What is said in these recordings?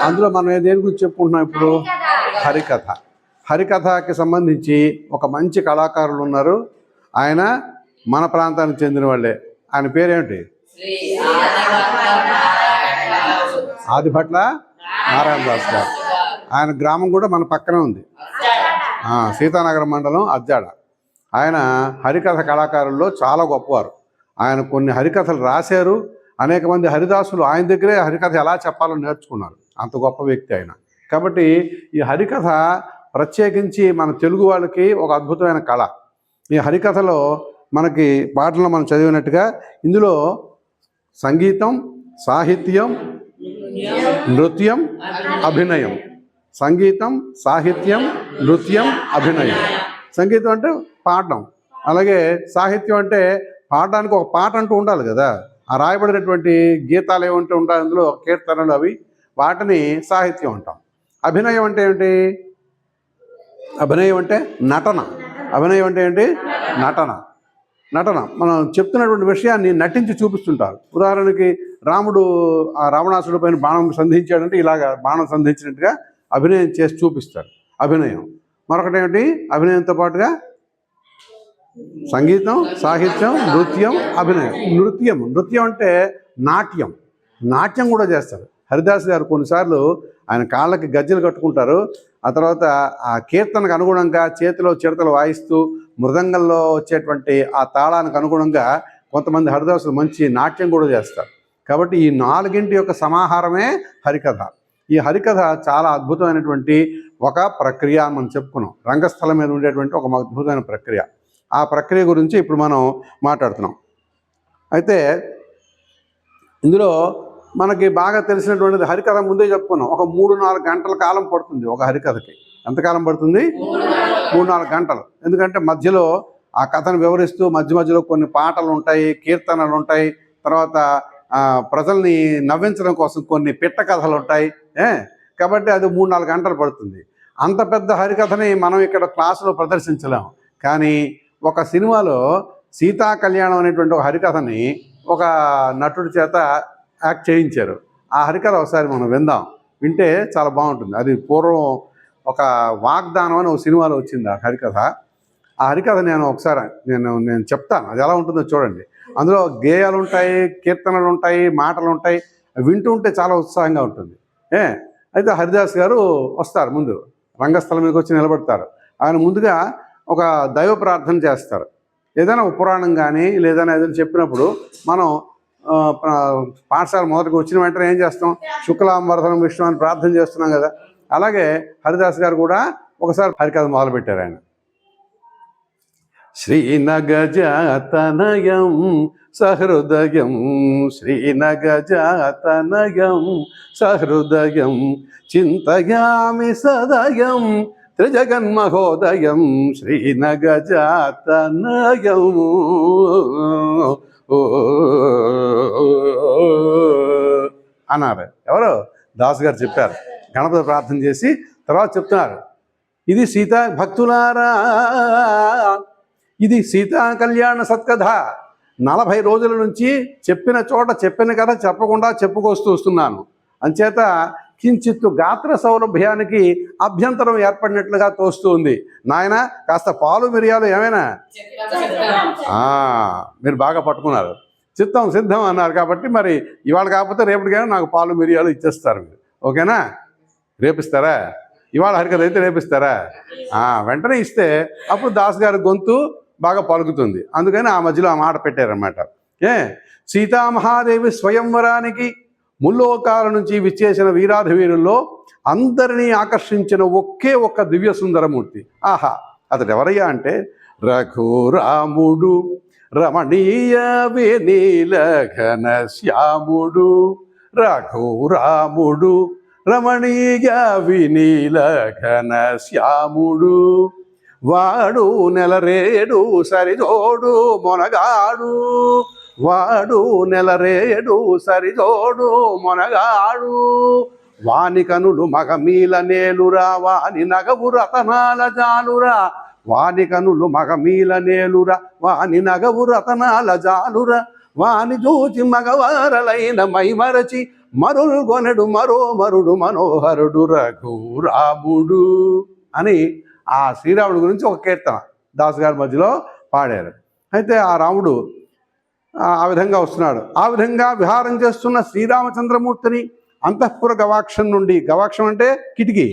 అందులో మనం దేని గురించి చెప్పుకుంటున్నాం ఇప్పుడు? హరికథ. హరికథకి సంబంధించి ఒక మంచి కళాకారులు ఉన్నారు. ఆయన మన ప్రాంతానికి చెందిన వాళ్ళే. ఆయన పేరేమిటి? ఆదిభట్ల నారాయణ దాస్ గారు. ఆయన గ్రామం కూడా మన పక్కనే ఉంది, సీతానగరం మండలం అజ్జాడ. ఆయన హరికథ కళాకారుల్లో చాలా గొప్పవారు. ఆయన కొన్ని హరికథలు రాశారు. అనేక మంది హరిదాసులు ఆయన దగ్గరే హరికథ ఎలా చెప్పాలో నేర్చుకున్నారు. అంత గొప్ప వ్యక్తి ఆయన. కాబట్టి ఈ హరికథ ప్రత్యేకించి మన తెలుగు వాళ్ళకి ఒక అద్భుతమైన కళ. ఈ హరికథలో మనకి పాటల్లో మనం చదివినట్టుగా ఇందులో సంగీతం, సాహిత్యం, నృత్యం, అభినయం. సంగీతం, సాహిత్యం, నృత్యం, అభినయం. సంగీతం అంటే పాడడం, అలాగే సాహిత్యం అంటే పాడడానికి ఒక పాట అంటూ ఉండాలి కదా. ఆ రాయబడినటువంటి గీతాలు ఏమంటూ ఉంటాయి అందులో, కీర్తనలు, అవి వాటిని సాహిత్యం అంటాం. అభినయం అంటే ఏమిటి? అభినయం అంటే నటన. అభినయం అంటే ఏంటి? నటన. నటన మనం చెప్తున్నటువంటి విషయాన్ని నటించి చూపిస్తుంటారు. ఉదాహరణకి రాముడు ఆ రావణాసుడి పైన బాణం సంధించాడంటే ఇలాగ బాణం సంధించినట్టుగా అభినయం చేసి చూపిస్తారు. అభినయం. మరొకటి ఏమిటి? అభినయంతో పాటుగా సంగీతం, సాహిత్యం, నృత్యం, అభినయం. నృత్యం అంటే నాట్యం. నాట్యం కూడా చేస్తారు. హరిదాస్ గారు కొన్నిసార్లు ఆయన కాళ్ళకి గజ్జలు కట్టుకుంటారు. ఆ తర్వాత ఆ కీర్తనకు అనుగుణంగా చేతిలో చిరతలు వాయిస్తూ మృదంగంలో వచ్చేటువంటి ఆ తాళానికి అనుగుణంగా కొంతమంది హరిదాసులు మంచి నాట్యం కూడా చేస్తారు. కాబట్టి ఈ నాలుగింటి యొక్క సమాహారమే హరికథ. ఈ హరికథ చాలా అద్భుతమైనటువంటి ఒక ప్రక్రియ మనం చెప్పుకున్నాం. రంగస్థలం మీద ఉండేటువంటి ఒక అద్భుతమైన ప్రక్రియ. ఆ ప్రక్రియ గురించి ఇప్పుడు మనం మాట్లాడుతున్నాం. అయితే ఇందులో మనకి బాగా తెలిసినటువంటిది హరికథ ముందే చెప్పుకున్నాం. ఒక 3-4 గంటల కాలం పడుతుంది ఒక హరికథకి. ఎంతకాలం పడుతుంది? 3-4 గంటలు. ఎందుకంటే మధ్యలో ఆ కథను వివరిస్తూ మధ్యలో కొన్ని పాటలు ఉంటాయి, కీర్తనలు ఉంటాయి, తర్వాత ప్రజల్ని నవ్వించడం కోసం కొన్ని పిట్ట కథలు ఉంటాయి. కాబట్టి అది 3-4 గంటలు పడుతుంది. అంత పెద్ద హరికథని మనం ఇక్కడ క్లాసులో ప్రదర్శించలేము. కానీ ఒక సినిమాలో సీతా కళ్యాణం అనేటువంటి ఒక హరికథని ఒక నటుడి చేత యాక్ట్ చేయించారు. ఆ హరికథ ఒకసారి మనం విందాం. వింటే చాలా బాగుంటుంది. అది పూర్వం ఒక వాగ్దానం అని ఒక సినిమాలో వచ్చింది ఆ హరికథ. ఆ హరికథ నేను చెప్తాను, అది ఎలా ఉంటుందో చూడండి. అందులో గేయాలు ఉంటాయి, కీర్తనలు ఉంటాయి, మాటలు ఉంటాయి. వింటూ ఉంటే చాలా ఉత్సాహంగా ఉంటుంది. అయితే హరిదాస్ గారు వస్తారు, ముందు రంగస్థలం మీదకి వచ్చి నిలబడతారు. ఆయన ముందుగా ఒక దైవ ప్రార్థన చేస్తారు. ఏదైనా పురాణం కానీ లేదైనా ఏదైనా చెప్పినప్పుడు మనం పాఠశాల మొదటికి వచ్చిన వెంటనే ఏం చేస్తాం? శుక్లాంబరధరం విష్ణు అని ప్రార్థన చేస్తున్నాం కదా. అలాగే హరిదాస్ గారు కూడా ఒకసారి హరికథ మొదలుపెట్టారు. ఆయన శ్రీనగజాతనయం సహృదయం, శ్రీనగజాతనయం సహృదయం, చింతయామి సదయం త్రిజగన్మహోదయం, శ్రీనగజాతనయం అన్నారు. ఎవరు? దాస్ గారు చెప్పారు. గణపతి ప్రార్థన చేసి తర్వాత చెప్తున్నారు, ఇది సీతా భక్తులారా, ఇది సీతా కళ్యాణ సత్కథ. 40 రోజుల నుంచి చెప్పిన చోట చెప్పిన కథ చెప్పకుండా చెప్పుకొస్తూ వస్తున్నాను. అంచేత కించిత్తు గాత్ర సౌలభ్యానికి అభ్యంతరం ఏర్పడినట్లుగా తోస్తూ ఉంది. నాయన కాస్త పాలు మిరియాలు ఏమైనా మీరు బాగా పట్టుకున్నారు. సిద్ధం అన్నారు. కాబట్టి మరి ఇవాళ కాకపోతే రేపటికైనా నాకు పాలు మిరియాలు ఇచ్చేస్తారు మీరు. ఓకేనా? రేపిస్తారా? ఇవాళ హరికథ అయితే రేపిస్తారా? వెంటనే ఇస్తే అప్పుడు దాస్ గారి గొంతు బాగా పలుకుతుంది. అందుకని ఆ మధ్యలో ఆ మాట పెట్టారన్నమాట. సీతామహాదేవి స్వయంవరానికి ముల్లోకాల నుంచి విచ్చేసిన వీరాధవీరుల్లో అందరినీ ఆకర్షించిన ఒకే ఒక్క దివ్య సుందరమూర్తి. ఆహా, అతడు ఎవరయ్యా అంటే రఘురాముడు, రమణీయ వినీల ఘన శ్యాముడు. రఘురాముడు రమణీయ వినీల ఘన శ్యాముడు, వాడు నెలరేడు సరిజోడు మొనగాడు, వాడు నెలరేడు సరిజోడు మొనగాడు, వాని కనులు మగమీల నేలురా, వాని నగవు రతనాల జాలురా, వాని కనులు మగమీల నేలురా, వాని నగవు రతనాల జాలురా, వాని చూచి మగవారలైన మైమరచి మరుల్గొనెడు మరో మరుడు మనోహరుడు రఘురాముడు అని ఆ శ్రీరాముడి గురించి ఒక కీర్తన దాసు గారి మధ్యలో పాడారు. అయితే ఆ రాముడు ఆ విధంగా వస్తున్నాడు. ఆ విధంగా విహారం చేస్తున్న శ్రీరామచంద్రమూర్తిని అంతఃపుర గవాక్షం నుండి, గవాక్షం అంటే కిటికీ,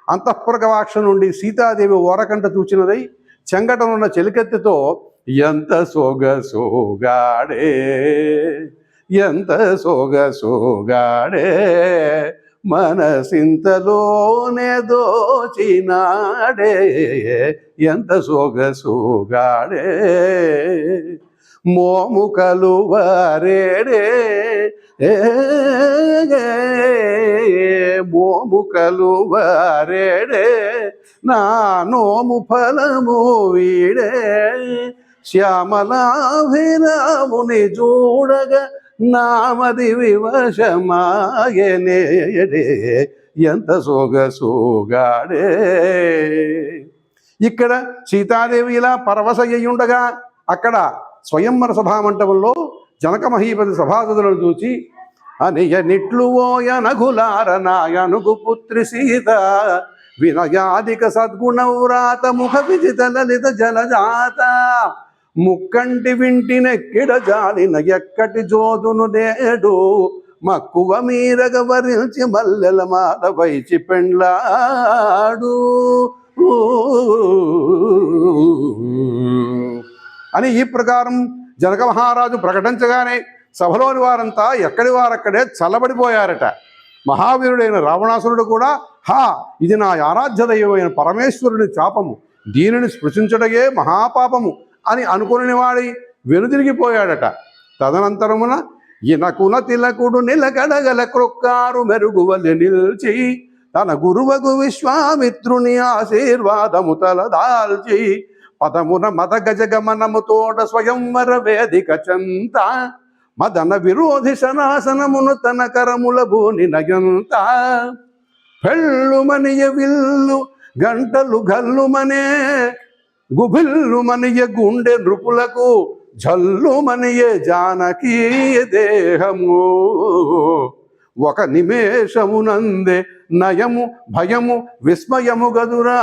అంతఃపుర గవాక్షం నుండి సీతాదేవి ఓరకంట చూచినదై చెంగటనున్న చెలికెత్తితో ఎంత సోగసోగాడే, ఎంత సోగసోగాడే, మనసింతలోనే దోచినాడే, ఎంత సోగసోగాడే, మోము కలువరేడే, మోము కలువరేడే, నా నోము ఫలము వీడే, శ్యామలాభిరాముని చూడగా నామది వివశమాయనేడే, ఎంత సోగసోగాడే. ఇక్కడ సీతాదేవి ఇలా పరవశయ్యుండగా అక్కడ స్వయంవర సభామంటపంలో జనక మహీపతి సభాసదులను చూచి అనియనిట్లు ఓయనఘులార నాయనుగు పుత్రి సీత వినయాధిక సద్గుణవ్రాత ముఖ విజిత లలిత జలజాత ముక్కంటి వింటినెక్కిడ జాలిన ఎక్కటి జోదును నేడు మక్కువ మీరగ వరించి మల్లెల మాల వైచి పెండ్లాడు అని ఈ ప్రకారం జనక మహారాజు ప్రకటించగానే సభలోని వారంతా ఎక్కడి వారక్కడే చల్లబడిపోయారట. మహావీరుడైన రావణాసురుడు కూడా ఇది నా ఆరాధ్య దైవమైన పరమేశ్వరుని శాపము, దీనిని స్పృశించడగే మహాపాపము అని అనుకుని వాడి వెనుదిరిగిపోయాడట. తదనంతరమున ఇనకున తిలకుడు నిలకడగల క్రొక్కారు మెరుగువలి నిల్చి తన గురువగు విశ్వామిత్రుని ఆశీర్వాదము తలదాల్చి పదమున మద గజగమనము తోడ స్వయంవర వేదిక చెంత మదన విరోధి శనాసనమును తన కరముల భూని నయంత పెళ్ళుమనియ విల్లు గంటలు గల్లుమనే గుభిల్లుమనియ గుండె నృపులకు జల్లుమనియ జానకీ దేహము ఒక నిమేషమునందే నయము భయము విస్మయము గదురా.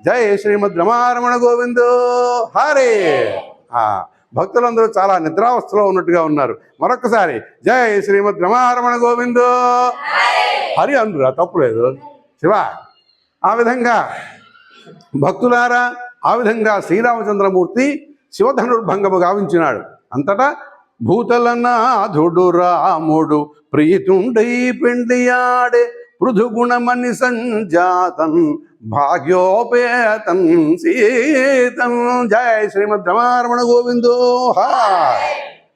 జై శ్రీమద్ రమారమణ గోవిందో హరే. భక్తులందరూ చాలా నిద్రావస్థలో ఉన్నట్టుగా ఉన్నారు. మరొకసారి జై శ్రీమద్ రమారమణ గోవిందో హరి అందురా, తప్పులేదు శివ. ఆ విధంగా భక్తులారా, ఆ విధంగా శ్రీరామచంద్రమూర్తి శివధనుర్భంగము గావించినాడు. అంతటా భూతలనాథుడు రాముడు ప్రీతుండై పెండియాడే పృథుగుణమని సంజాతం భాగ్యోపేతం సీతం. జయ శ్రీమద్ రమారమణ గోవిందో.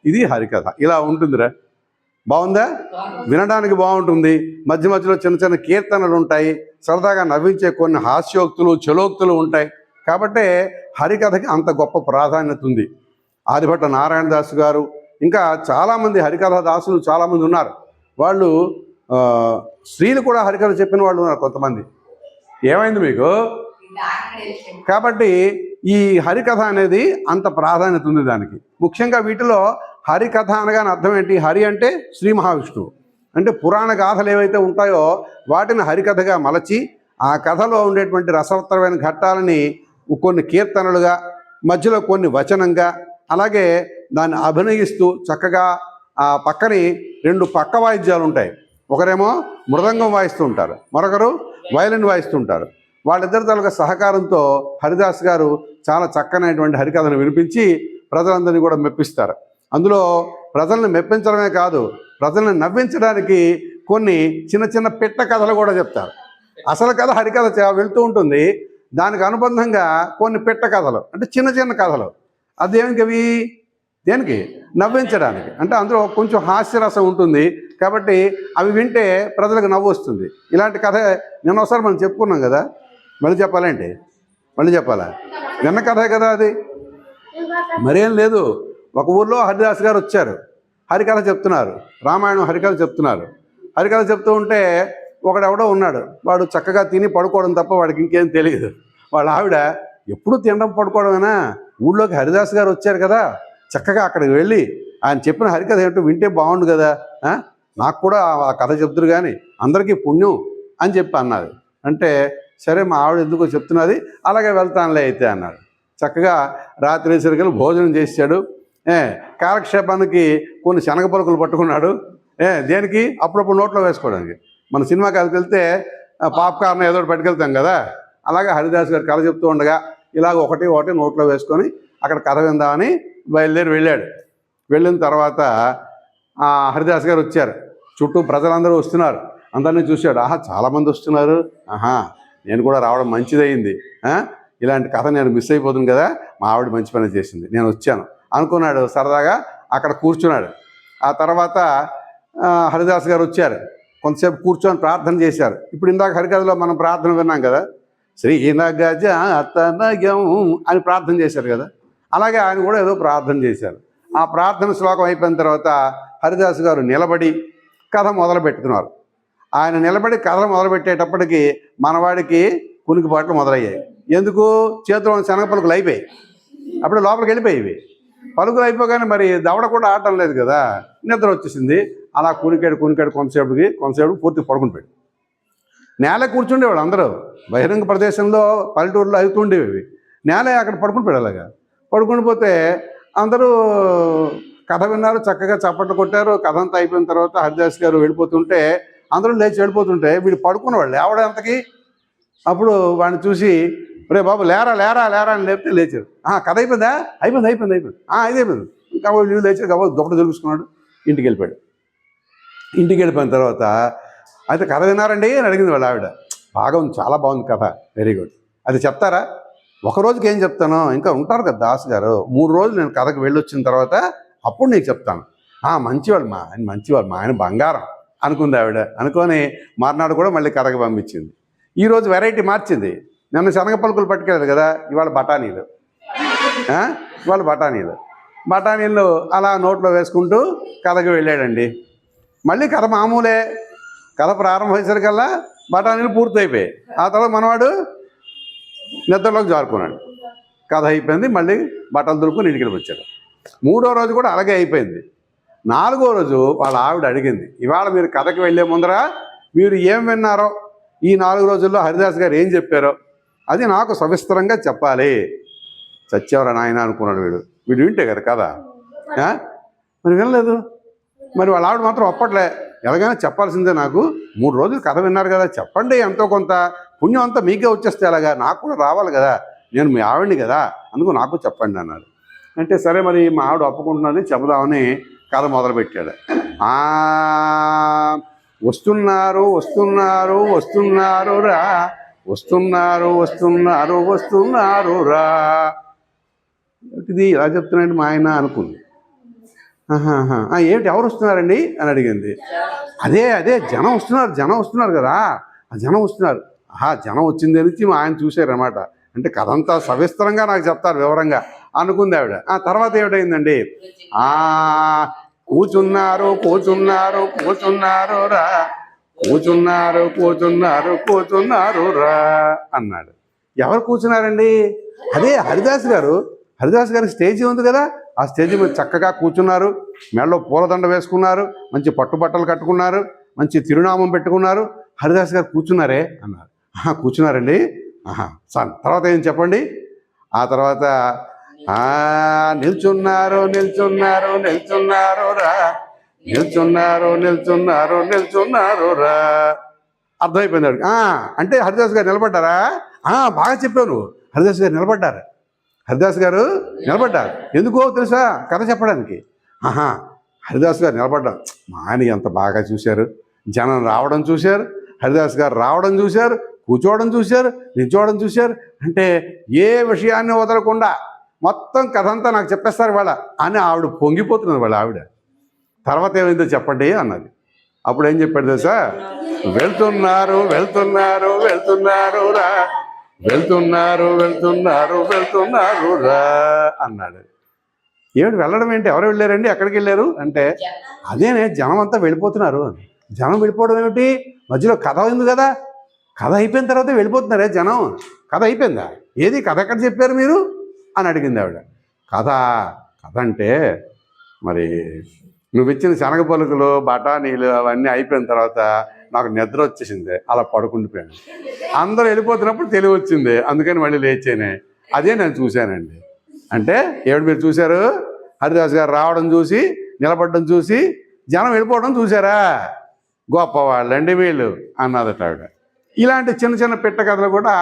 ఇది హరికథ. ఇలా ఉంటుందిరా, బాగుందా? వినడానికి బాగుంటుంది. మధ్య మధ్యలో చిన్న చిన్న కీర్తనలు ఉంటాయి, సరదాగా నవ్వించే కొన్ని హాస్యోక్తులు చలోక్తులు ఉంటాయి. కాబట్టి హరికథకి అంత గొప్ప ప్రాధాన్యత ఉంది. ఆదిభట్ట నారాయణదాసు గారు, ఇంకా చాలామంది హరికథ దాసులు చాలామంది ఉన్నారు. వాళ్ళు స్త్రీలు కూడా హరికథ చెప్పిన వాళ్ళు ఉన్నారు కొంతమంది. ఏమైంది మీకు? కాబట్టి ఈ హరికథ అనేది అంత ప్రాధాన్యత ఉంది దానికి. ముఖ్యంగా వీటిలో హరికథ అనగానే అర్థం ఏంటి? హరి అంటే శ్రీ మహావిష్ణువు. అంటే పురాణ గాథలు ఏవైతే ఉంటాయో వాటిని హరికథగా మలచి ఆ కథలో ఉండేటువంటి రసవత్తరమైన ఘట్టాలని కొన్ని కీర్తనలుగా, మధ్యలో కొన్ని వచనంగా, అలాగే దాన్ని అభినయిస్తూ చక్కగా ఆ పక్కని రెండు పక్క వాయిద్యాలు ఉంటాయి. ఒకరేమో మృదంగం వాయిస్తూ ఉంటారు, మరొకరు వయలిన్ వాయిస్తూ ఉంటారు. వాళ్ళిద్దరి తాలూకా సహకారంతో హరిదాస్ గారు చాలా చక్కనైనటువంటి హరికథను వినిపించి ప్రజలందరినీ కూడా మెప్పిస్తారు. అందులో ప్రజల్ని మెప్పించడమే కాదు, ప్రజల్ని నవ్వించడానికి కొన్ని చిన్న చిన్న పిట్ట కథలు కూడా చెప్తారు. అసలు కథ హరికథ వెళ్తూ ఉంటుంది, దానికి అనుబంధంగా కొన్ని పిట్ట కథలు అంటే చిన్న చిన్న కథలు. అదేమిటి అవి? దేనికి? నవ్వించడానికి. అంటే అందులో కొంచెం హాస్యరసం ఉంటుంది కాబట్టి అవి వింటే ప్రజలకు నవ్వు వస్తుంది. ఇలాంటి కథ నిన్న ఒకసారి మనం చెప్పుకున్నాం కదా, మళ్ళీ చెప్పాలంటే మళ్ళీ చెప్పాలా? నిన్న కథే కదా అది, మరేం లేదు. ఒక ఊర్లో హరిదాస్ గారు వచ్చారు, హరికథ చెప్తున్నారు, రామాయణం హరికథ చెప్తున్నారు. హరికథ చెప్తూ ఉంటే ఒకడెవడో ఉన్నాడు, వాడు చక్కగా తిని పడుకోవడం తప్ప వాడికి ఇంకేం తెలియదు. వాళ్ళ ఆవిడ ఎప్పుడు తినడం పడుకోవడమేనా, ఊళ్ళోకి హరిదాస్ గారు వచ్చారు కదా, చక్కగా అక్కడికి వెళ్ళి ఆయన చెప్పిన హరికథ ఏంటో వింటే బాగుండు కదా, నాకు కూడా ఆ కథ చెప్తురు కానీ అందరికీ పుణ్యం అని చెప్పి అన్నది. అంటే సరే మా ఆవిడ ఎందుకో చెప్తున్నది, అలాగే వెళ్తానులే అయితే అన్నాడు. చక్కగా రాత్రి సరికలు భోజనం చేశాడు. కాలక్షేపానికి కొన్ని శనగ పలుకులు పట్టుకున్నాడు. దేనికి? అప్పుడప్పుడు నోట్లో వేసుకోవడానికి. మన సినిమా కథకి వెళ్తే పాప్కార్న్ ఏదో ఒకటి పట్టుకెళ్తాం కదా, అలాగే హరిదాస్ గారు కథ చెప్తూ ఉండగా ఇలాగ ఒకటి నోట్లో వేసుకొని అక్కడ కథ విందామని బయలుదేరి వెళ్ళాడు. వెళ్ళిన తర్వాత హరిదాస్ గారు వచ్చారు. చుట్టూ ప్రజలందరూ వస్తున్నారు. అందరినీ చూశాడు. చాలామంది వస్తున్నారు, నేను కూడా రావడం మంచిదయింది. ఇలాంటి కథ నేను మిస్ అయిపోతుంది కదా, మా ఆవిడ మంచి పని చేసింది, నేను వచ్చాను అనుకున్నాడు. సరదాగా అక్కడ కూర్చున్నాడు. ఆ తర్వాత హరిదాస్ గారు వచ్చారు. కొంతసేపు కూర్చొని ప్రార్థన చేశారు. ఇప్పుడు ఇందాక హరికథలో మనం ప్రార్థన విన్నాం కదా, శ్రీనగజాతనయం అని ప్రార్థన చేశారు కదా, అలాగే ఆయన కూడా ఏదో ప్రార్థన చేశారు. ఆ ప్రార్థన శ్లోకం అయిపోయిన తర్వాత హరిదాస్ గారు నిలబడి కథ మొదలు పెట్టుకున్నారు. ఆయన నిలబడి కథ మొదలుపెట్టేటప్పటికి మనవాడికి కునికిపాట్లు మొదలయ్యాయి. ఎందుకు? చేతిలో శనగ పలుకులు అయిపోయాయి. అప్పుడు లోపలికి వెళ్ళిపోయేవి. పలుకులు అయిపోగానే మరి దవడ కూడా ఆడటం లేదు కదా, నిద్ర వచ్చేసింది. అలా కునికాడు కొంతసేపు పూర్తి పడుకుని పోయాడు. నేల కూర్చుండేవాడు. అందరూ బహిరంగ ప్రదేశంలో పల్లెటూరులో అవుతుండేవి. నేల అక్కడ పడుకుని పోయాడు. అలాగా పడుకుని పోతే అందరూ కథ విన్నారు, చక్కగా చప్పట్లు కొట్టారు. కథ అంతా అయిపోయిన తర్వాత హరిదాస్ గారు వెళ్ళిపోతుంటే అందరూ లేచి వెళ్ళిపోతుంటే వీడు పడుకున్నవాళ్ళు లేవడంతకి. అప్పుడు వాడిని చూసి, రే బాబు లేరా లేరా లేరా అని లేపితే లేచారు. కథ అయిపోయిందా? అయిపోయింది అయిపోయింది అయిపోయింది ఇది అయిపోయింది. కాబట్టి వీళ్ళు లేచారు కాబట్టి దుప్పటి తెలుసుకున్నాడు. ఇంటికి వెళ్ళిపోయాడు. ఇంటికి వెళ్ళిపోయిన తర్వాత అయితే కథ విన్నారండి అని అడిగింది వాళ్ళ ఆవిడ. బాగా ఉంది, చాలా బాగుంది కథ, వెరీ గుడ్. అది చెప్తారా? ఒకరోజుకి ఏం చెప్తాను, ఇంకా ఉంటారు కదా దాస్ గారు, 3 రోజులు నేను కథకు వెళ్ళొచ్చిన తర్వాత అప్పుడు నీకు చెప్తాను. మంచివాడు మా ఆయన, మంచివాడు మా ఆయన బంగారం అనుకుంది ఆవిడ. అనుకొని మర్నాడు కూడా మళ్ళీ కథకు పంపించింది. ఈరోజు వెరైటీ మార్చింది. నిన్న శనగ పలుకులు పట్టుకెళ్ళారు కదా, ఇవాళ బఠానీలు. బఠానీలు అలా నోట్లో వేసుకుంటూ కథకు వెళ్ళాడండి. మళ్ళీ కథ మామూలే. కథ ప్రారంభమయ్యేసరికల్లా బఠానీలు పూర్తయిపోయాయి. ఆ తర్వాత మనవాడు నిద్రలోకి జారుకున్నాడు. కథ అయిపోయింది. మళ్ళీ బట్టలు దులుపుకొని ఇంటికి వచ్చాడు. 3వ రోజు కూడా అలాగే అయిపోయింది. 4వ రోజు వాళ్ళ ఆవిడ అడిగింది, ఇవాళ మీరు కథకి వెళ్ళే ముందర మీరు ఏం విన్నారో, ఈ 4 రోజుల్లో హరిదాస్ గారు ఏం చెప్పారో అది నాకు సవిస్తరంగా చెప్పాలి. చచ్చేవరా నాయన అనుకున్నాడు వీడు వింటే కదా కథ. మరి వినలేదు. మరి వాళ్ళ ఆవిడ మాత్రం ఒప్పట్లే, ఎలాగైనా చెప్పాల్సిందే, నాకు 3 రోజులు కథ విన్నారు కదా, చెప్పండి, ఎంతో కొంత పుణ్యం అంతా మీకే వచ్చేస్తే అలాగా, నాకు కూడా రావాలి కదా, నేను మీ ఆవిడ్ని కదా, అందుకు నాకు చెప్పండి అన్నాడు. అంటే సరే మరి మా ఆవిడ ఒప్పుకుంటున్నది, చెబుదామని కథ మొదలుపెట్టాడు. వస్తున్నారు వస్తున్నారు వస్తున్నారు రా, వస్తున్నారు వస్తున్నారు వస్తున్నారు రా. ఇది ఇలా చెప్తున్నాడు మా ఆయన అనుకుంది. ఏమిటి, ఎవరు వస్తున్నారండి అని అడిగింది. అదే జనం వస్తున్నారు కదా, ఆ జనం వస్తున్నారు. జనం వచ్చింది నుంచి మా ఆయన చూశారన్నమాట. అంటే కథ అంతా సవిస్తరంగా నాకు చెప్తారు వివరంగా అనుకుంది ఆవిడ. తర్వాత ఏమిటైందండి, కూర్చున్నారు కూర్చున్నారు కూర్చున్నారు రా, కూర్చున్నారు కూర్చున్నారు కూర్చున్నారు రా అన్నాడు. ఎవరు కూర్చున్నారండి? అదే హరిదాస్ గారి స్టేజీ ఉంది కదా, ఆ స్టేజీ మీద చక్కగా కూర్చున్నారు. మెడలో పూలదండ వేసుకున్నారు, మంచి పట్టుబట్టలు కట్టుకున్నారు, మంచి తిరునామం పెట్టుకున్నారు. హరిదాస్ గారు కూర్చున్నారే అన్నారు. కూర్చున్నారండి. తర్వాత ఏం చెప్పండి. ఆ తర్వాత నిల్చున్నారు నిల్చున్నారు నిల్చున్నారు రా, నిల్చున్నారు నిల్చున్నారు నిల్చున్నారు రా. అర్థమైపోయింది. అంటే హరిదాస్ గారు నిలబడ్డారా? బాగా చెప్పావు నువ్వు. హరిదాస్ గారు నిలబడ్డారు. ఎందుకో తెలుసా? కథ చెప్పడానికి. హరిదాస్ గారు నిలబడ్డారు. మా ఆయన ఎంత బాగా చూశారు, జనం రావడం చూశారు, హరిదాస్ గారు రావడం చూశారు, కూర్చోవడం చూశారు, నిల్చోవడం చూశారు. అంటే ఏ విషయాన్ని వదలకుండా మొత్తం కథ అంతా నాకు చెప్పేస్తారు వాళ్ళ అని ఆవిడ పొంగిపోతున్నది. వాళ్ళ ఆవిడ తర్వాత ఏమైందో చెప్పండి అన్నది. అప్పుడు ఏం చెప్పాడు తెలుసా? వెళ్తున్నారు వెళ్తున్నారు వెళ్తున్నారు రా, వెళ్తున్నారు వెళ్తున్నారు వెళ్తున్నారు రా అన్నాడు. ఏమిటి వెళ్ళడం ఏంటి, ఎవరు వెళ్ళారండి, ఎక్కడికి వెళ్ళారు అంటే, అదేనే జనం అంతా వెళ్ళిపోతున్నారు. జనం వెళ్ళిపోవడం ఏమిటి, మధ్యలో కథ ఉంది కదా, కథ అయిపోయిన తర్వాత వెళ్ళిపోతున్నారే జనం. కథ అయిపోయిందా? ఏది కథ ఎక్కడ చెప్పారు మీరు అని అడిగింది ఆవిడ. కథ అంటే మరి నువ్వు ఇచ్చిన శనగ పలుకులు బఠానీలు అవన్నీ అయిపోయిన తర్వాత నాకు నిద్ర వచ్చేసింది, అలా పడుకుండిపోయాను. అందరూ వెళ్ళిపోతున్నప్పుడు తెలివి వచ్చింది, అందుకని మళ్ళీ లేచానే. అదే నేను చూశానండి. అంటే ఏమిటి మీరు చూశారు? హరిదాస్ గారు రావడం చూసి, నిలబడడం చూసి, జనం వెళ్ళిపోవడం చూసారా? గొప్పవాళ్ళండి వీళ్ళు అన్నదట ఆవిడ. ఇలాంటి చిన్న చిన్న పిట్ట కథలు కూడా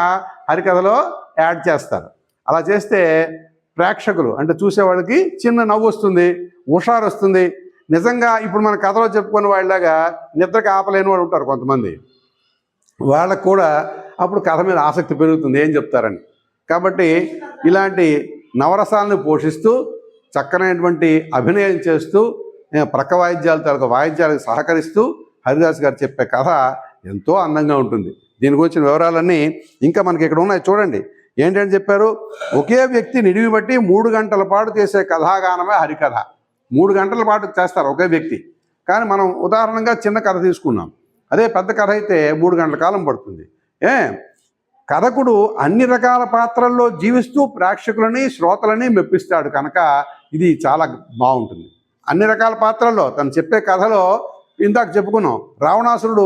హరికథలో యాడ్ చేస్తారు. అలా చేస్తే ప్రేక్షకులు అంటే చూసేవాళ్ళకి చిన్న నవ్వు వస్తుంది, హుషారు వస్తుంది. నిజంగా ఇప్పుడు మన కథలో చెప్పుకునే వాళ్ళలాగా నిద్రకి ఆపలేని వాళ్ళు ఉంటారు కొంతమంది, వాళ్ళకు కూడా అప్పుడు కథ మీద ఆసక్తి పెరుగుతుంది ఏం చెప్తారని. కాబట్టి ఇలాంటి నవరసాలను పోషిస్తూ చక్కనైనటువంటి అభినయం చేస్తూ ప్రక్క వాయిద్యాల తాలూకు వాయిద్యాలకు సహకరిస్తూ హరిదాస్ గారు చెప్పే కథ ఎంతో అందంగా ఉంటుంది. దీని గురించిన వివరాలన్నీ ఇంకా మనకి ఇక్కడ ఉన్నాయి చూడండి. ఏంటని చెప్పారు? ఒకే వ్యక్తి నిడివి బట్టి 3 గంటల పాటు చేసే కథాగానమే హరికథ. 3 గంటల పాటు చేస్తారు ఒకే వ్యక్తి. కానీ మనం ఉదాహరణగా చిన్న కథ తీసుకున్నాం. అదే పెద్ద కథ అయితే 3 గంటల కాలం పడుతుంది. కథకుడు అన్ని రకాల పాత్రల్లో జీవిస్తూ ప్రేక్షకులని శ్రోతలని మెప్పిస్తాడు కనుక ఇది చాలా బాగుంటుంది. అన్ని రకాల పాత్రల్లో తను చెప్పే కథలో ఇందాక చెప్పుకున్నాం, రావణాసురుడు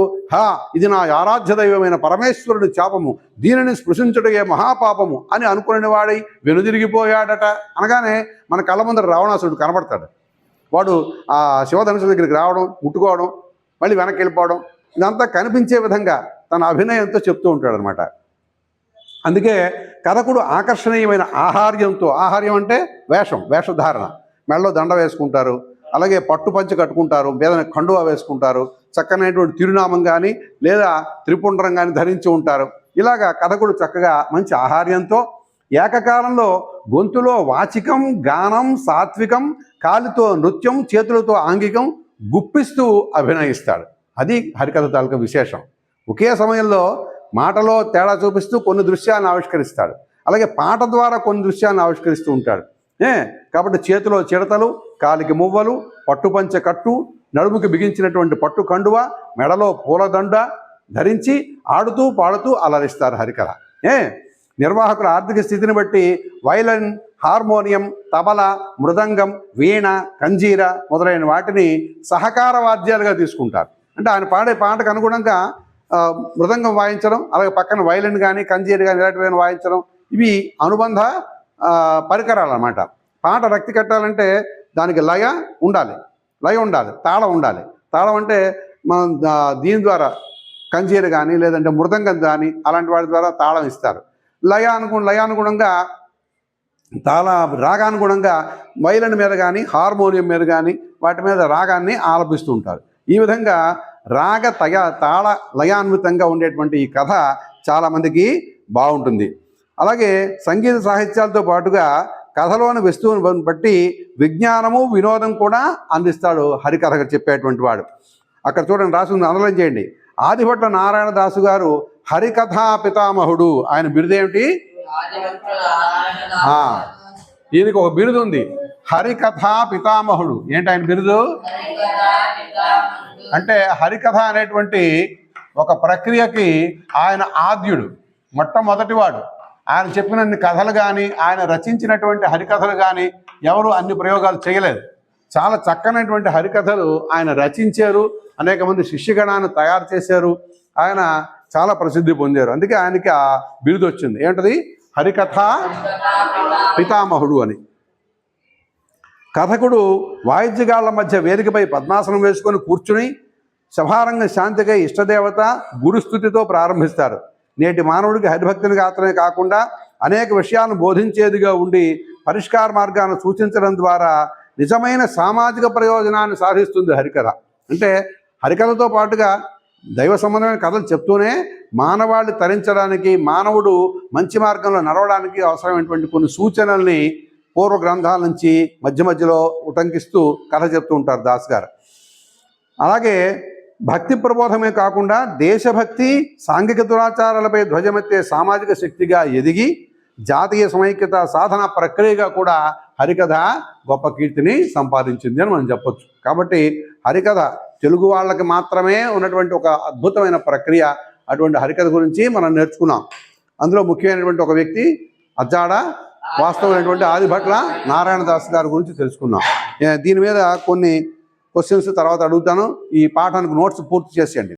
ఇది నా ఆరాధ్య దైవమైన పరమేశ్వరుడు శాపము, దీనిని స్పృశించుటయే మహాపాపము అని అనుకునే వాడై వెనుదిరిగిపోయాడట. అనగానే మన కళ్ళ ముందర రావణాసురుడు కనబడతాడు. వాడు ఆ శివధనుసు దగ్గరికి రావడం, ముట్టుకోవడం, మళ్ళీ వెనక్కి వెళ్ళిపోవడం, ఇదంతా కనిపించే విధంగా తన అభినయంతో చెప్తూ ఉంటాడు అనమాట. అందుకే కథకుడు ఆకర్షణీయమైన ఆహార్యం అంటే వేషధారణ, మెడలో దండ వేసుకుంటారు, అలాగే పట్టు పంచి కట్టుకుంటారు, మీద కండువా వేసుకుంటారు, చక్కనైనటువంటి తిరునామం కానీ లేదా త్రిపుండ్రం కానీ ధరించి ఉంటారు. ఇలాగా కథకుడు చక్కగా మంచి ఆహార్యంతో ఏకకాలంలో గొంతులో వాచికం, గానం, సాత్వికం, కాలితో నృత్యం, చేతులతో ఆంగికం గుప్పిస్తూ అభినయిస్తాడు. అది హరికథ తాలూకా విశేషం. ఒకే సమయంలో మాటలో తేడా చూపిస్తూ కొన్ని దృశ్యాలను ఆవిష్కరిస్తాడు, అలాగే పాట ద్వారా కొన్ని దృశ్యాలను ఆవిష్కరిస్తూ ఉంటాడు. కాబట్టి చేతిలో చిడతలు, కాలికి మువ్వలు, పట్టుపంచ కట్టు, నడుముకి బిగించినటువంటి పట్టు కండువ, మెడలో పూలదండ ధరించి ఆడుతూ పాడుతూ అలరిస్తారు హరికథ. నిర్వాహకుల ఆర్థిక స్థితిని బట్టి వైలన్, హార్మోనియం, తబల, మృదంగం, వీణ, కంజీర మొదలైన వాటిని సహకార వాద్యాలుగా తీసుకుంటారు. అంటే ఆయన పాడే పాటకు అనుగుణంగా మృదంగం వాయించడం, అలాగే పక్కన వైలన్ కానీ కంజీర కానీ ఇలాంటివైనా వాయించడం, ఇవి అనుబంధ పరికరాలు అన్నమాట. పాట రక్తి కట్టాలంటే దానికి లయ ఉండాలి, తాళం ఉండాలి. తాళం అంటే మనం దీని ద్వారా కంజీర కానీ లేదంటే మృదంగం కానీ అలాంటి వాటి ద్వారా తాళం ఇస్తారు. లయానుగుణంగా రాగానుగుణంగా వైలన్ మీద కానీ హార్మోనియం మీద కానీ వాటి మీద రాగాన్ని ఆలపిస్తూ ఉంటారు. ఈ విధంగా తాళ లయాన్వితంగా ఉండేటువంటి ఈ కథ చాలామందికి బాగుంటుంది. అలాగే సంగీత సాహిత్యాలతో పాటుగా కథలోని వస్తువుని బట్టి విజ్ఞానము, వినోదం కూడా అందిస్తాడు హరికథ చెప్పేటువంటి వాడు. అక్కడ చూడండి రాసింది, అండర్లైన్ చేయండి. ఆదిభట్ల నారాయణ దాసు గారు హరికథా పితామహుడు. ఆయన బిరుదేమిటి? ఈయనకి ఒక బిరుదు ఉంది, హరికథా పితామహుడు. ఏంటి ఆయన బిరుదు? అంటే హరికథ అనేటువంటి ఒక ప్రక్రియకి ఆయన ఆద్యుడు, మొట్టమొదటివాడు. ఆయన చెప్పినన్ని కథలు కానీ ఆయన రచించినటువంటి హరికథలు కానీ ఎవరు అన్ని ప్రయోగాలు చేయలేదు. చాలా చక్కనటువంటి హరికథలు ఆయన రచించారు, అనేక మంది శిష్యగణాన్ని తయారు చేశారు, ఆయన చాలా ప్రసిద్ధి పొందారు. అందుకే ఆయనకి ఆ బిరుదు వచ్చింది. ఏంటది? హరికథా పితామహుడు అని. కథకుడు వాయిద్యగాళ్ల మధ్య వేదికపై పద్మాసనం వేసుకొని కూర్చుని సభారంగ శాంతిగా ఇష్టదేవత గురుస్థుతితో ప్రారంభిస్తారు. నేటి మానవుడికి హరిభక్తిని మాత్రమే కాకుండా అనేక విషయాలను బోధించేదిగా ఉండి పరిష్కార మార్గాన్ని సూచించడం ద్వారా నిజమైన సామాజిక ప్రయోజనాన్ని సాధిస్తుంది హరికథ. అంటే హరికథతో పాటుగా దైవ సంబంధమైన కథలు చెప్తూనే మానవాళి తరించడానికి, మానవుడు మంచి మార్గంలో నడవడానికి అవసరమైనటువంటి కొన్ని సూచనల్ని పూర్వ గ్రంథాల నుంచి మధ్యలో ఉటంకిస్తూ కథ చెప్తూ ఉంటారు దాస్ గారు. అలాగే భక్తి ప్రబోధమే కాకుండా దేశభక్తి, సాంఘిక దురాచారాలపై ధ్వజమెత్తే సామాజిక శక్తిగా ఎదిగి జాతీయ సమైక్యత సాధన ప్రక్రియగా కూడా హరికథ గొప్ప కీర్తిని సంపాదించింది అని మనం చెప్పొచ్చు. కాబట్టి హరికథ తెలుగు వాళ్ళకి మాత్రమే ఉన్నటువంటి ఒక అద్భుతమైన ప్రక్రియ. అటువంటి హరికథ గురించి మనం నేర్చుకున్నాం. అందులో ముఖ్యమైనటువంటి ఒక వ్యక్తి అజ్జాడ వాస్తవమైనటువంటి ఆదిభట్ల నారాయణ దాస్ గారి గురించి తెలుసుకున్నాం. దీని మీద కొన్ని క్వశ్చన్స్ తర్వాత అడుగుతాను. ఈ పాఠానికి నోట్స్ పూర్తి చేసేయండి.